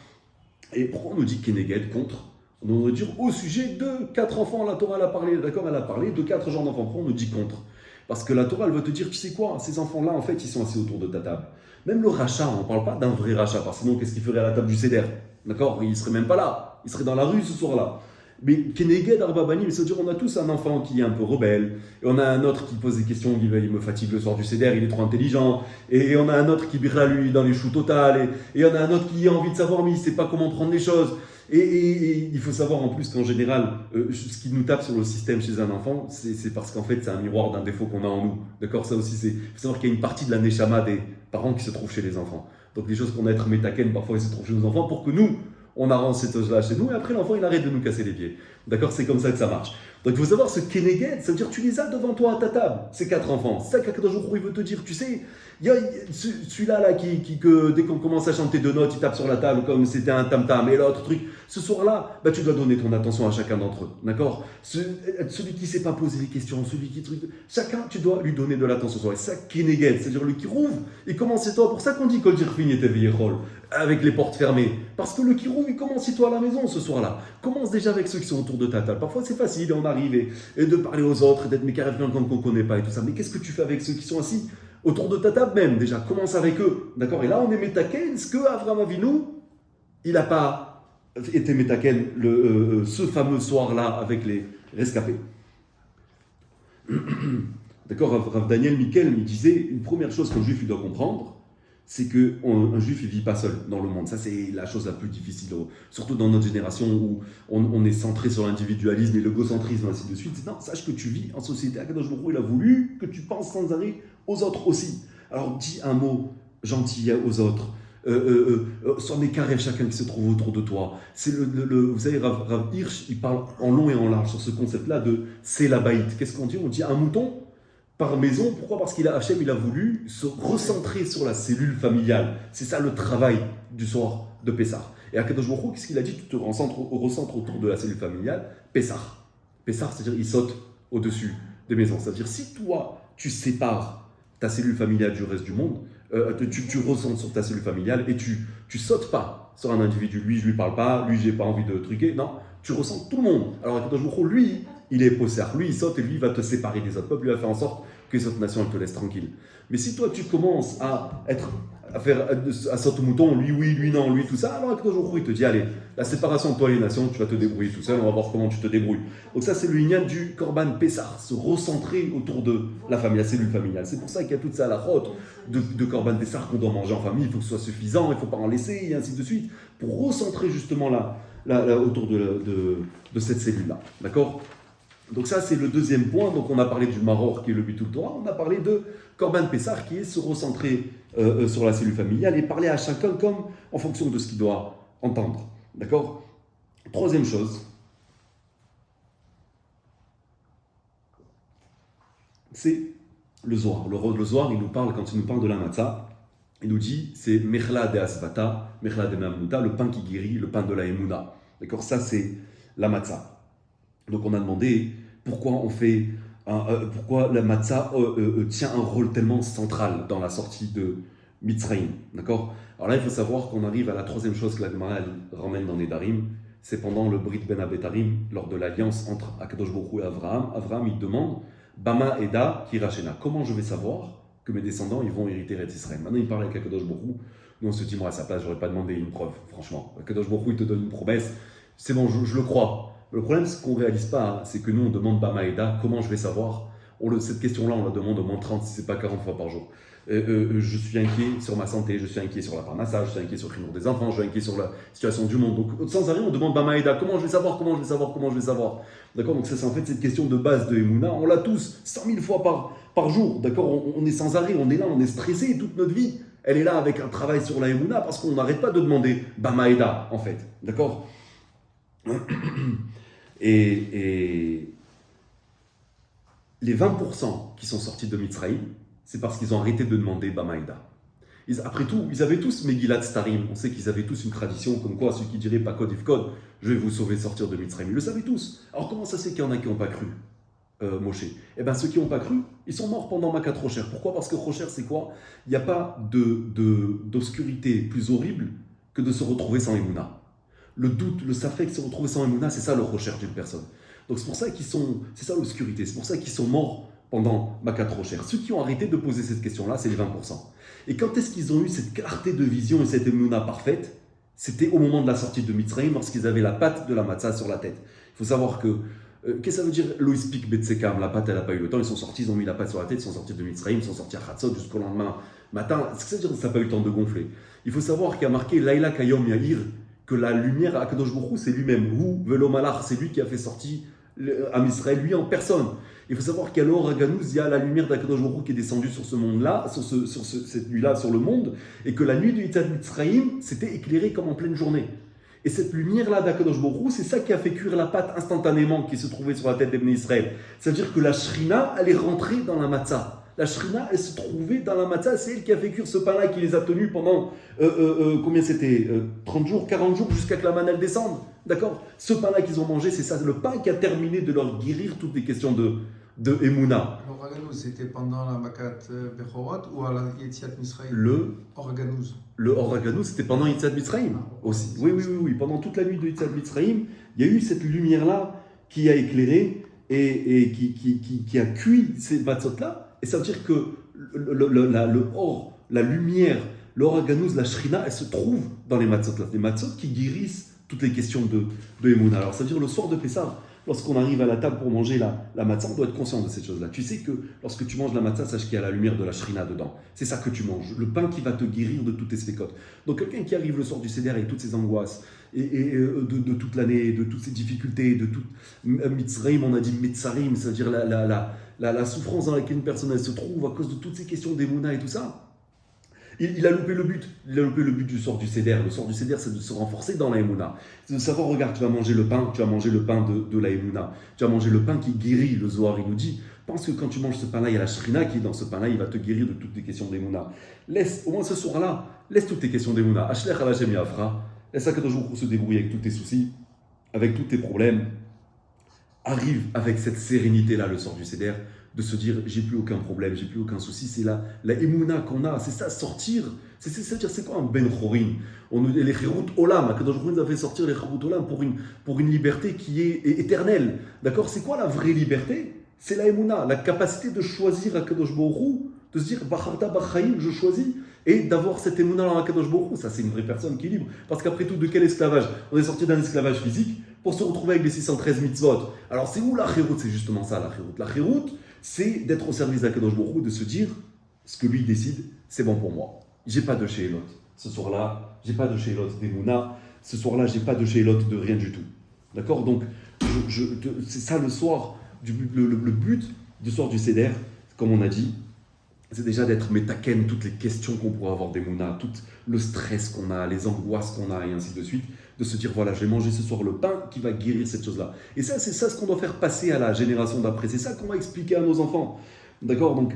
Et pourquoi on nous dit Keneged contre? On nous dit au sujet de 4 enfants, la Torah elle a parlé, d'accord, elle a parlé de 4 genres d'enfants. Pourquoi on nous dit contre? Parce que la Torah, elle veut te dire, tu sais quoi, ces enfants-là, en fait, ils sont assis autour de ta table. Même le rachat, on ne parle pas d'un vrai rachat, parce que sinon, qu'est-ce qu'il ferait à la table du Seder? D'accord? Il ne serait même pas là. Il serait dans la rue ce soir-là. Mais Keneged Arba Banim, c'est-à-dire on a tous un enfant qui est un peu rebelle, et on a un autre qui pose des questions, il me fatigue le soir du Seder, il est trop intelligent, et on a un autre qui bira lui dans les choux totales, et on a un autre qui a envie de savoir, mais il ne sait pas comment prendre les choses. Et il faut savoir en plus qu'en général, ce qui nous tape sur le système chez un enfant, c'est parce qu'en fait c'est un miroir d'un défaut qu'on a en nous. D'accord? Ça aussi, il faut savoir qu'il y a une partie de la neshama des parents qui se trouve chez les enfants. Donc les choses qu'on a à être métaken, parfois ils se trouvent chez nos enfants pour que nous, on arrange cette chose-là chez nous, et après l'enfant il arrête de nous casser les pieds. D'accord? C'est comme ça que ça marche. Donc il faut savoir ce Keneged, ça veut dire tu les as devant toi à ta table, ces 4 enfants. C'est ça qu'Akadosh Baruch Hu il veut te dire, tu sais, il y a celui-là là, que dès qu'on commence à chanter 2 notes, il tape sur la table comme c'était un tam-tam, et l'autre truc. Ce soir-là, bah, tu dois donner ton attention à chacun d'entre eux. D'accord? Celui qui ne sait pas poser les questions, celui qui... Chacun, tu dois lui donner de l'attention. Et ça, Keneged, c'est-à-dire le kirouv, il commence chez toi. Pour ça qu'on dit Kol Jirfin et Teviechol, avec les portes fermées. Parce que le kirouv, il commence chez toi à la maison ce soir-là. Commence déjà avec ceux qui sont autour de ta table. Parfois, c'est facile, on arrive, et de parler aux autres, et d'être mécaref quand on ne connaît pas et tout ça. Mais qu'est-ce que tu fais avec ceux qui sont assis autour de ta table même? Déjà, commence avec eux. D'accord? Et là, on est métaken, ce que Avraham Avinu, il n'a pas était métaken ce fameux soir-là avec les rescapés. D'accord, Rav Daniel Mikel me disait, une première chose qu'un juif il doit comprendre, c'est qu'un juif il ne vit pas seul dans le monde. Ça c'est la chose la plus difficile, surtout dans notre génération où on est centré sur l'individualisme et l'égocentrisme, ainsi de suite. Non, sache que tu vis en société. Akadosh Baruch Hu, il a voulu que tu penses sans arrêt aux autres aussi. Alors dis un mot gentil aux autres. Sois mécaref chacun qui se trouve autour de toi. C'est vous savez, Rav Hirsch, il parle en long et en large sur ce concept-là de c'est la baït. Qu'est-ce qu'on dit? On dit un mouton par maison. Pourquoi? Parce Hachem, il a voulu se recentrer sur la cellule familiale. C'est ça le travail du soir de Pessah. Et à Kadosh Baruch Hu, qu'est-ce qu'il a dit? Tu te recentres autour de la cellule familiale. Pessah. Pessah, c'est-à-dire il saute au-dessus des maisons. C'est-à-dire si toi, tu sépares ta cellule familiale du reste du monde, tu recentres sur ta cellule familiale et tu sautes pas sur un individu. Lui, je lui parle pas, lui, j'ai pas envie de truquer. Non, tu ressens tout le monde. Alors, Akadosh Baruch Hu, lui, il est possère. Lui, il saute et lui, il va te séparer des autres peuples. Lui va faire en sorte que les autres nations, elles te laissent tranquille. Mais si toi, tu commences à sauter au mouton, lui oui, lui non, lui tout ça, alors Akadosh Baruch Hu, il te dit, allez, la séparation de toi et les nations, tu vas te débrouiller tout seul, on va voir comment tu te débrouilles. Donc ça, c'est le lignan du Korban Pessah, se recentrer autour de la famille, la cellule familiale. C'est pour ça qu'il y a toute ça à la route de Korban Pessah qu'on doit manger en famille, il faut que ce soit suffisant, il ne faut pas en laisser, et ainsi de suite, pour recentrer justement là autour de cette cellule-là. D'accord? Donc ça, c'est le deuxième point. Donc on a parlé du Maror qui est le Bitul Torah, on a parlé de Korban Pessah qui est se recentrer sur la cellule familiale et parler à chacun comme en fonction de ce qu'il doit entendre. D'accord? Troisième chose, c'est le Zohar. Le Zohar, il nous parle, quand il nous parle de la matzah, il nous dit, c'est Mechla de Asvata, Mechla de Mamnuta, le pain qui guérit, le pain de la Emouna. D'accord, ça c'est la matzah. Donc on a demandé pourquoi pourquoi la matzah tient un rôle tellement central dans la sortie de Mitzrayim. D'accord. Alors là, il faut savoir qu'on arrive à la troisième chose que la Gemara ramène dans Nedarim, c'est pendant le Brit Ben Abetarim, lors de l'alliance entre Akadosh Baruch Hu et Avraham. Avraham, il demande Bama Eda Kirachena. Comment je vais savoir que mes descendants ils vont hériter Eretz Israël? Maintenant, il parle avec Akadosh Baruch Hu. Nous, on se dit, moi, à sa place, j'aurais pas demandé une preuve, franchement. Akadosh Baruch Hu, il te donne une promesse, c'est bon, je le crois. Le problème, ce qu'on ne réalise pas, c'est que nous, on demande Bama Eda, comment je vais savoir? Cette question-là, on la demande au moins 30, si ce n'est pas 40 fois par jour. Je suis inquiet sur ma santé, je suis inquiet sur la parnassage, je suis inquiet sur le chinour des enfants, je suis inquiet sur la situation du monde. Donc, sans arrêt, on demande Bama Eda, comment je vais savoir, comment je vais savoir, comment je vais savoir. D'accord? Donc, ça, c'est en fait cette question de base de Emouna. On l'a tous 100 000 fois par jour. D'accord? On est sans arrêt, on est là, on est stressé toute notre vie. Elle est là avec un travail sur la Emouna parce qu'on n'arrête pas de demander Bama Eda, en fait. D'accord? Et les 20% qui sont sortis de Mitzrayim, c'est parce qu'ils ont arrêté de demander Bamaïda. Après tout, ils avaient tous Megillat Starim. On sait qu'ils avaient tous une tradition comme quoi, ceux qui diraient pas Code Ifkod, je vais vous sauver sortir de Mitzrayim. Ils le savaient tous. Alors comment ça se fait qu'il y en a qui n'ont pas cru, Moshe? Eh bien, ceux qui n'ont pas cru, ils sont morts pendant Makat Rocher. Pourquoi? Parce que Rocher, c'est quoi? Il n'y a pas d'obscurité plus horrible que de se retrouver sans Emouna. Le doute, le safek, se retrouver sans Emouna, c'est ça le Rocher d'une personne. Donc c'est pour ça c'est ça l'obscurité, c'est pour ça qu'ils sont morts pendant Makat Rocher. Ceux qui ont arrêté de poser cette question-là, c'est les 20%. Et quand est-ce qu'ils ont eu cette clarté de vision et cette émouna parfaite? C'était au moment de la sortie de Mitzrayim, lorsqu'ils avaient la patte de la matzah sur la tête. Il faut savoir que, qu'est-ce que ça veut dire Loïspik Betsekam? La patte, elle n'a pas eu le temps, ils sont sortis, ils ont mis la patte sur la tête, ils sont sortis de Mitzrayim, ils sont sortis à Chatzot jusqu'au lendemain matin. Qu'est-ce que ça veut dire que ça n'a pas eu le temps de gonfler? Il faut savoir qu'il y a marqué Laïla Kayom Yahir, que la lumière à Akadosh Baruch Hu, c'est lui-même. Hu Velo Malach, c'est lui qui a fait sortir à Israël, lui en personne. Il faut savoir qu'à l'Or Aganouz, il y a la lumière d'Akadosh Baruch Hu qui est descendue sur ce monde-là, cette nuit-là, sur le monde, et que la nuit de Yitzhak Mitzrayim, c'était éclairé comme en pleine journée. Et cette lumière-là d'Akadosh Baruch Hu, c'est ça qui a fait cuire la pâte instantanément qui se trouvait sur la tête d'Ebné Israël. C'est-à-dire que la Shrina, elle est rentrée dans la matzah. La Shrina, elle se trouvait dans la matzah, c'est elle qui a fait cuire ce pain-là qui les a tenus pendant, combien c'était 30 jours, 40 jours, jusqu'à que la manne elle descende. D'accord? Ce pain-là qu'ils ont mangé, c'est ça, le pain qui a terminé de leur guérir toutes les questions de Emouna. L'organouz, c'était pendant la Makat Bechorot ou à la Yetziat Mitzrayim? Le Organouz, c'était pendant Yetziat Mitzrayim aussi. Oui. Pendant toute la nuit de Yetziat Mitzrayim, il y a eu cette lumière-là qui a éclairé et qui a cuit ces matzot-là. Et ça veut dire que la lumière, le Organouz, la Shrina, elle se trouve dans les matzot-là. Les matzot qui guérissent toutes les questions de Emouna. Alors ça veut dire le soir de Pessah, lorsqu'on arrive à la table pour manger la matzah, on doit être conscient de cette chose-là. Tu sais que lorsque tu manges la matzah, sache qu'il y a la lumière de la shrina dedans. C'est ça que tu manges, le pain qui va te guérir de toutes tes sfécotes. Donc quelqu'un qui arrive le soir du Seder avec toutes ses angoisses, et de toute l'année, de toutes ses difficultés, de tout Mitzrayim, on a dit Mitzarim, c'est-à-dire la souffrance dans laquelle une personne elle se trouve à cause de toutes ces questions d'Emouna et tout ça. Il a loupé le but. Il a loupé le but du soir du Seder. Le soir du Seder, c'est de se renforcer dans la Emouna. C'est de savoir, regarde, tu vas manger le pain de la Emouna. Tu vas manger le pain qui guérit, le Zohar, il nous dit. Pense que quand tu manges ce pain-là, il y a la Shrina qui est dans ce pain-là, il va te guérir de toutes tes questions d'Emouna. Laisse, au moins ce soir-là, laisse toutes tes questions d'Emouna. Ashlech al Hashem Yafra. Laisse Akadosh Baruch Hu se débrouiller avec tous tes soucis, avec tous tes problèmes. Arrive avec cette sérénité-là le soir du Seder, de se dire j'ai plus aucun problème, j'ai plus aucun souci, c'est la émouna qu'on a, c'est ça, sortir, c'est-à-dire c'est quoi un ben chorin? Les chirut olam, Akadosh Baruch Hu nous a fait sortir les chirut olam pour une liberté qui est éternelle, d'accord? C'est quoi la vraie liberté? C'est la émouna, la capacité de choisir Akadosh Baruch Hu, de se dire bacharta bachaim, je choisis, et d'avoir cette émouna dans Akadosh Baruch Hu. Ça c'est une vraie personne qui est libre, parce qu'après tout, de quel esclavage? On est sorti d'un esclavage physique pour se retrouver avec les 613 mitzvot. Alors c'est où la chirut? C'est justement ça la chirut. La chirut, c'est d'être au service d'Akadosh Baruch Hu, de se dire ce que lui décide, c'est bon pour moi. J'ai pas de sheilot. Ce soir-là, j'ai pas de sheilot d'Emouna. Ce soir-là, j'ai pas de sheilot de rien du tout. D'accord? Donc, c'est ça le soir, le but du soir du Seder, comme on a dit, c'est déjà d'être métaken, toutes les questions qu'on pourrait avoir d'Emouna, tout le stress qu'on a, les angoisses qu'on a, et ainsi de suite, de se dire, voilà, je vais manger ce soir le pain qui va guérir cette chose-là. Et ça, c'est ça ce qu'on doit faire passer à la génération d'après. C'est ça qu'on va expliquer à nos enfants. D'accord. Donc,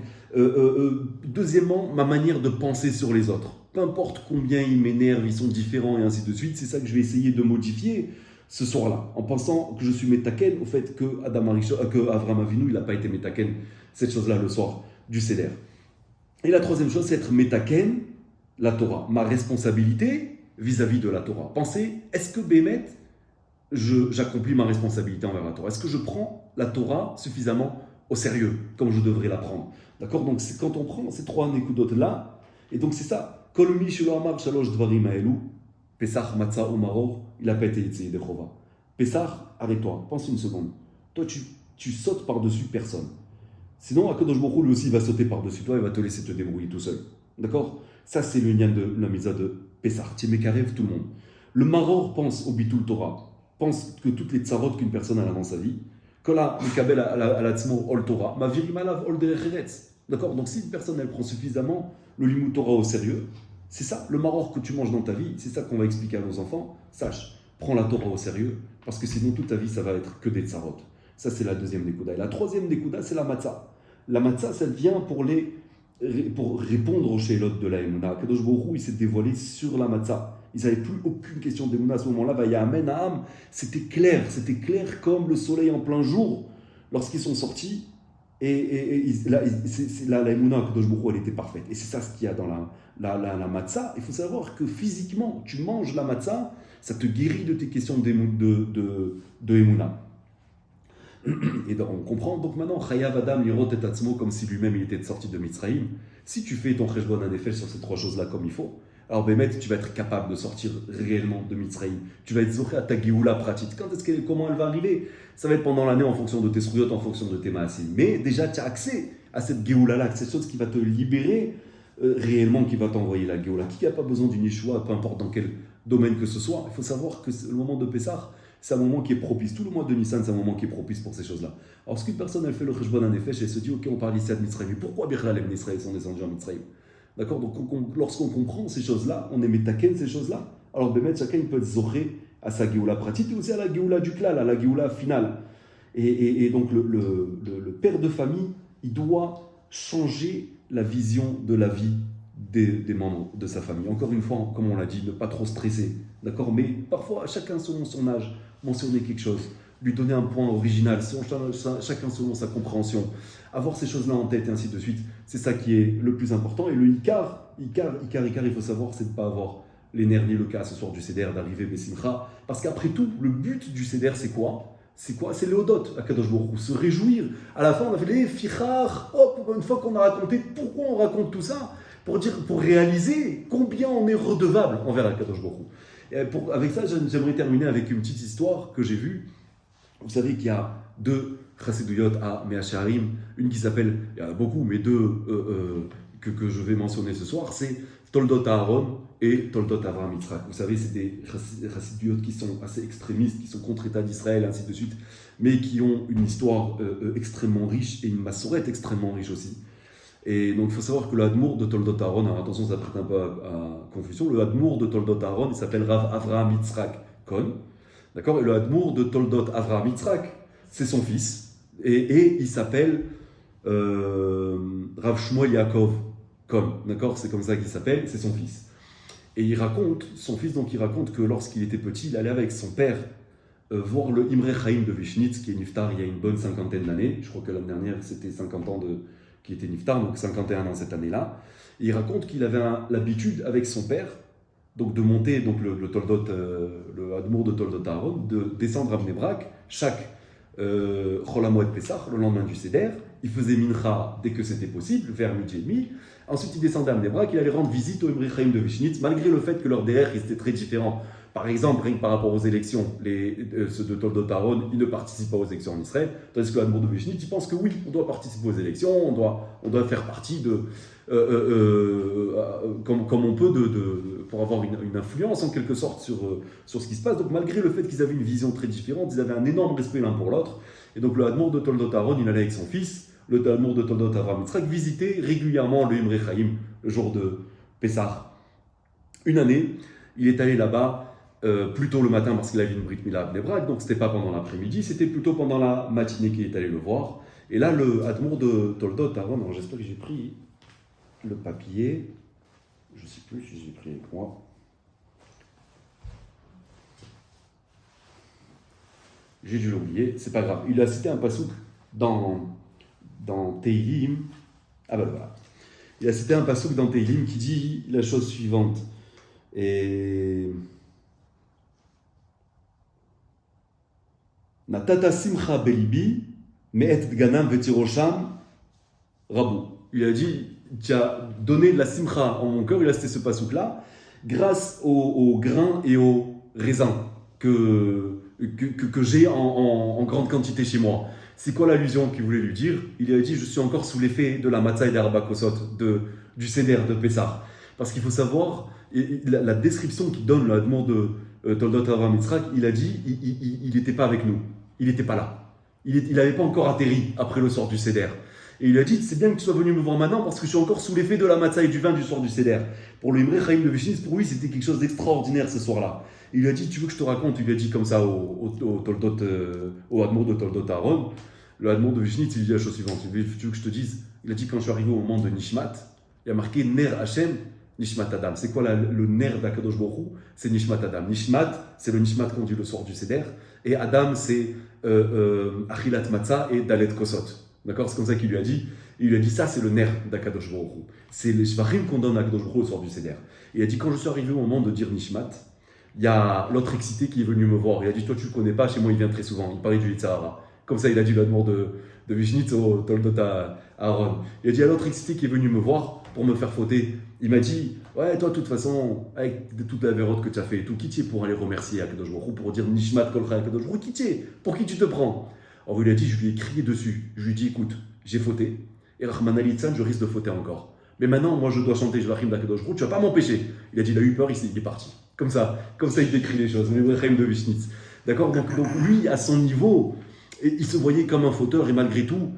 deuxièmement, ma manière de penser sur les autres. Peu importe combien ils m'énervent, ils sont différents et ainsi de suite, c'est ça que je vais essayer de modifier ce soir-là, en pensant que je suis métaken au fait que que Avraham Avinu, il n'a pas été métaken, cette chose-là, le soir du Seder. Et la troisième chose, c'est être métaken, la Torah. Ma responsabilité vis-à-vis de la Torah. Pensez, est-ce que Bémet, j'accomplis ma responsabilité envers la Torah? Est-ce que je prends la Torah suffisamment au sérieux, comme je devrais la prendre? D'accord. Donc, c'est quand on prend ces trois nékudotes-là, et donc c'est ça. Kol mi shelo amar shalosh dvarim haelu, Pesach, Matzah ou Maror, il n'a pas été Yitzhak de Chova. Pesach, arrête-toi, pense une seconde. Toi, tu sautes par-dessus personne. Sinon, Akadosh Baruch Hu, lui aussi, va sauter par-dessus toi et va te laisser te débrouiller tout seul. D'accord? Ça, c'est le lien de la misa de Pesach. Tiemekarev, tout le monde. Le Maror pense au Bitul Torah, pense que toutes les tsarot qu'une personne a dans sa vie, Kola, Mikabel à la Tzmo, Ol Torah, ma virimalav, Ol Derech Eretz. D'accord? Donc, si une personne, elle prend suffisamment le Limut Torah au sérieux, c'est ça, le maror que tu manges dans ta vie, c'est ça qu'on va expliquer à nos enfants. Sache, prends la Torah au sérieux, parce que sinon toute ta vie, ça va être que des tsarot. Ça, c'est la deuxième dékouda. Et la troisième dékouda, c'est la matzah. La matzah, ça vient pour répondre aux shélot de la Emouna. Kadosh Baruch Hu, il s'est dévoilé sur la matzah. Ils n'avaient plus aucune question d'Emouna à ce moment-là. Vayamen Ha'am, c'était clair comme le soleil en plein jour lorsqu'ils sont sortis. La Emouna, Kadosh Baruch Hu, elle était parfaite. Et c'est ça ce qu'il y a dans la matzah. Il faut savoir que physiquement, tu manges la matzah, ça te guérit de tes questions de Emouna. Et donc, on comprend donc maintenant, Chayav Adam lirot et atzmo, comme si lui-même il était sorti de Mitzrayim. Si tu fais ton cheshbon hanefesh sur ces trois choses-là comme il faut, alors Bémet, tu vas être capable de sortir réellement de Mitzrayim. Tu vas être zoché à ta Géoula pratique. Comment elle va arriver? Ça va être pendant l'année en fonction de tes sruyot, en fonction de tes maasim. Mais déjà, tu as accès à cette Géoula-là, cette chose qui va te libérer réellement, qui va t'envoyer la Géoula. Qui n'a pas besoin d'une Yeshua, peu importe dans quel domaine que ce soit. Il faut savoir que le moment de Pessah, c'est un moment qui est propice. Tout le mois de Nissan, c'est un moment qui est propice pour ces choses-là. Alors, lorsqu'une personne, elle fait le cheshbon hanefesh, elle se dit, ok, on parle ici de Mitzrayim. Mais pourquoi Birla et Israël sont descendus en Mitzrayim? D'accord. Donc, lorsqu'on comprend ces choses-là, on est métaken ces choses-là. Alors, Bémet, chacun il peut être zoré à sa Géoula pratique et aussi à la Géoula du klal, à la Géoula finale. Et donc, le père de famille, il doit changer la vision de la vie des membres de sa famille. Encore une fois, comme on l'a dit, ne pas trop stresser. D'accord. Mais parfois, chacun selon son âge, mentionner quelque chose, lui donner un point original, chacun selon sa compréhension, avoir ces choses-là en tête et ainsi de suite, c'est ça qui est le plus important. Et le Ikar, il faut savoir, c'est de ne pas avoir les nerfs ni le cas ce soir du Seder, d'arriver Bessimcha, parce qu'après tout, le but du Seder, c'est quoi? C'est Léodot, à Kadosh Baruch Hu, se réjouir. À la fin, on a fait les fichar, hop, une fois qu'on a raconté pourquoi on raconte tout ça, pour réaliser combien on est redevable envers Kadosh Baruch Hu. Avec ça, j'aimerais terminer avec une petite histoire que j'ai vue. Vous savez qu'il y a deux chassiduyot à Mea Shearim, une qui s'appelle, il y en a beaucoup, mais deux que je vais mentionner ce soir, c'est Toldot Aaron et Toldot Avraham Yitzhak. Vous savez, c'est des chassiduyot qui sont assez extrémistes, qui sont contre l'État d'Israël, ainsi de suite, mais qui ont une histoire extrêmement riche et une massorette extrêmement riche aussi. Et donc, il faut savoir que le Hadmour de Toldot Aaron, alors attention, ça prête un peu à confusion, le Hadmour de Toldot Aaron, il s'appelle Rav Avraham Yitzhak Cohen. D'accord. Et le Hadmour de Toldot Avraham Yitzhak, c'est son fils. Et il s'appelle Rav Shmuel Yaakov Cohen. D'accord. C'est comme ça qu'il s'appelle, c'est son fils. Et il raconte, son fils, donc il raconte que lorsqu'il était petit, il allait avec son père voir le Imre Chaim de Vishnitz, qui est niftar il y a une bonne cinquantaine d'années. Je crois que l'année dernière, c'était 50 ans qui était niftar, donc 51 ans cette année-là. Et il raconte qu'il avait l'habitude avec son père, donc de monter donc le Toldot, le Hadmour de Toldot Aaron, de descendre à Bnei Brak chaque Chol HaMoed Pessah, le lendemain du Seder. Il faisait mincha dès que c'était possible, vers midi et demi. Ensuite, il descendait à Bnei Brak, il allait rendre visite au Imre Chaim de Vishnitz, malgré le fait que leur derrière étaient très différents. Par exemple, rien que par rapport aux élections, ceux de Toldot Aaron, ils ne participent pas aux élections en Israël, tandis que l'Admour de Vishnitz, il pense que oui, on doit participer aux élections, on doit faire partie de... comme on peut pour avoir une influence en quelque sorte sur ce qui se passe. Donc malgré le fait qu'ils avaient une vision très différente, ils avaient un énorme respect l'un pour l'autre. Et donc le Hadmour de Toldot Aaron, il allait avec son fils, le Hadmour de Toldot Avraham Yitzhak, visiter régulièrement le Imre Chaim le jour de Pessah. Une année, il est allé là-bas plutôt le matin parce qu'il avait une brit mila à Bnei Brak, donc c'était pas pendant l'après-midi, c'était plutôt pendant la matinée qu'il est allé le voir. Et là, le Admour de Toldot Aaron, alors j'espère que j'ai pris le papier, je ne sais plus si j'ai pris avec moi. J'ai dû l'oublier, c'est pas grave. Il a cité un pasouk dans Teilim. Ah ben voilà. Il a cité un pasouk dans Teilim qui dit la chose suivante. Et Natata simcha belibi me'et ganam vetirosham rabu. Il a dit, tu as donné de la simcha en mon cœur, il a cité ce pasouk-là, grâce aux grains et aux raisins que j'ai en grande quantité chez moi. C'est quoi l'allusion qu'il voulait lui dire? Il a dit, je suis encore sous l'effet de la matzah et d'Arba Kosot, du Seder de Pessah. Parce qu'il faut savoir, la description qu'il donne, le Admon de Toldot Avraham Yitzhak, il a dit, il n'était pas avec nous, il n'était pas là. Il n'avait pas encore atterri après le soir du Seder. Et il a dit, c'est bien que tu sois venu me voir maintenant parce que je suis encore sous l'effet de la matzah et du vin du soir du Seder. Pour le Imre Chaim de Vishnitz, pour lui, c'était quelque chose d'extraordinaire ce soir-là. Il lui a dit, tu veux que je te raconte? Il lui a dit comme ça au Admor de Toldot Aaron. Le Admor de Vishnitz, il lui dit la chose suivante. Il lui dit, tu veux que je te dise? Il a dit, quand je suis arrivé au moment de Nishmat, il y a marqué Ner Hashem, Nishmat Adam. C'est quoi le Ner d'Akadosh Baruch Hu? C'est Nishmat Adam. Nishmat, c'est le Nishmat qu'on dit le soir du Seder. Et Adam, c'est Achilat Matzah et Dalet Kosot. D'accord? C'est comme ça qu'il lui a dit. Il lui a dit, ça, c'est le nerf d'Akadosh Baruch Hu. C'est les shvachim qu'on donne à Akadosh Baruch Hu au soir du Seder. Il a dit, quand je suis arrivé au moment de dire Nishmat, il y a l'autre excité qui est venu me voir. Il a dit, toi, tu le connais pas, chez moi, il vient très souvent. Il parlait du Yitzhara. Comme ça, il a dit l'admor de Vishnitz au Toldot Aaron. Il a dit, il y a l'autre excité qui est venu me voir pour me faire fauter. Il m'a dit, ouais, toi, de toute façon, avec toute la vérote que tu as fait et tout, qui tu es pour aller remercier Akadosh Baruch Hu, pour dire Nishmat Kolcha Akadosh Baruch Hu, qui tu es? Pour qui tu te prends? Alors, il a dit, je lui ai crié dessus. Je lui ai dit, écoute, j'ai fauté. Et Rahman Alitzan, je risque de fauter encore. Mais maintenant, moi, je dois chanter Jvachim d'Akadosh Baruch Hu, tu vas pas m'empêcher. Il a dit, il a eu peur, il est parti. Comme ça, il décrit les choses. Le Chaim de Vishnitz. D'accord, donc lui, à son niveau, il se voyait comme un fauteur, et malgré tout,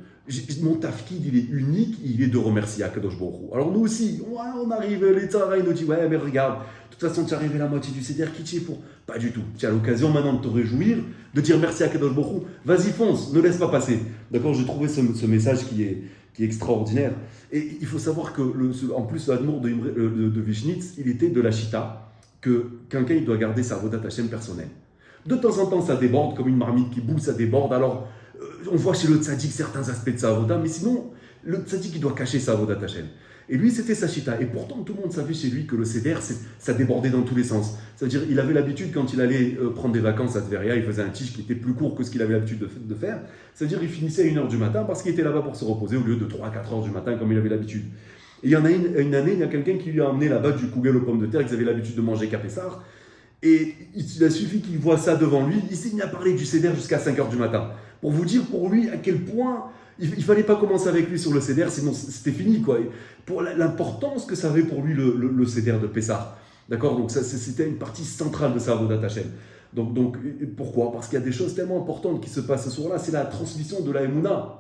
mon tafkid, il est unique, il est de remercier Akadosh Baruch Hu. Alors nous aussi, on arrive, les Tzara, il nous dit, ouais, mais regarde, de toute façon, tu es arrivé à la moitié du Seder, qui tu es pour? Pas du tout. Tu as l'occasion maintenant de te réjouir, de dire merci à Akadosh Baruch Hu. Vas-y, fonce, ne laisse pas passer. D'accord, j'ai trouvé ce message qui est extraordinaire. Et il faut savoir que, en plus, l'admour de Vishnitz, il était de la Chita, que quelqu'un il doit garder sa Avodat Hashem personnelle. De temps en temps, ça déborde, comme une marmite qui boue, ça déborde. Alors, on voit chez le tzaddik certains aspects de sa Avodah, mais sinon, le tzaddik, il doit cacher sa Avodat Hashem. Et lui, c'était sa chita. Et pourtant, tout le monde savait chez lui que le Seder, ça débordait dans tous les sens. C'est-à-dire, il avait l'habitude, quand il allait prendre des vacances à Tveria, il faisait un tiche qui était plus court que ce qu'il avait l'habitude de faire. C'est-à-dire, il finissait à 1h du matin parce qu'il était là-bas pour se reposer au lieu de 3-4h du matin comme il avait l'habitude. Et il y en a une année, il y a quelqu'un qui lui a emmené là-bas du kougel aux pommes de terre, qu'ils avaient l'habitude de manger qu'à Pessar. Et il a suffi qu'il voit ça devant lui, il s'est mis à parler du Seder jusqu'à 5h du matin. Pour vous dire, pour lui, à quel point il ne fallait pas commencer avec lui sur le Seder, sinon c'était fini, quoi. Pour l'importance que ça avait pour lui le Seder de Pessah. D'accord? Donc c'était une partie centrale de sa Avodat Hashem. Donc pourquoi? Parce qu'il y a des choses tellement importantes qui se passent ce jour-là. C'est la transmission de la Emouna.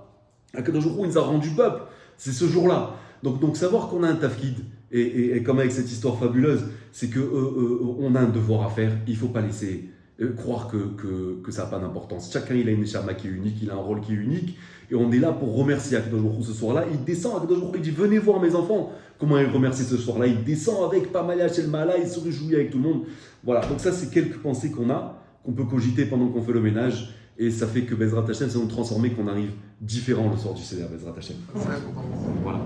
Akadosh Baruch Hu, il nous a rendu peuple. C'est ce jour-là. Donc savoir qu'on a un tafkid, et comme avec cette histoire fabuleuse, c'est qu'on a un devoir à faire. Il ne faut pas laisser croire que ça n'a pas d'importance. Chacun, il a une neshama qui est unique, il a un rôle qui est unique. Et on est là pour remercier Akadosh Baruch Hu ce soir-là. Il descend, Akadosh Baruch Hu, il dit, venez voir mes enfants. Comment il remercie ce soir-là? Il descend avec Pamaya Shel Mala, il se réjouit avec tout le monde. Voilà, donc ça, c'est quelques pensées qu'on peut cogiter pendant qu'on fait le ménage. Et ça fait que Bezrat Hashem, ça nous transformer, qu'on arrive différent le soir du Seder, Bezrat Hashem. Voilà.